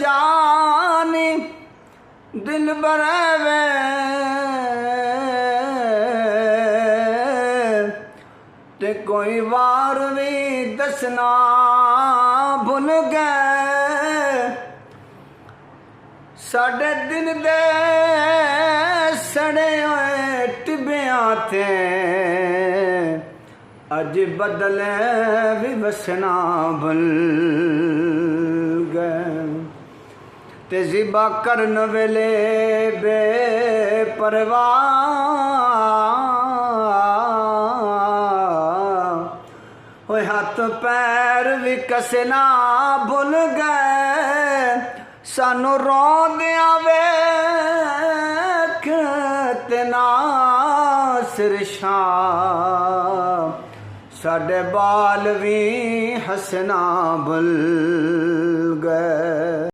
जानी दिल बरेवे ते कोई वार भी दसना भुल गए साढ़े दिन दे सड़े होए टिबियां ते अज बदले भी वसना भुल गए ते ज़िबा करन वेले बेपरवाह होए हाथ पैर भी कसना भुल गए सानू रोंदियां वेख ते ना सिरशा साडे बाल भी हसना भुल गए।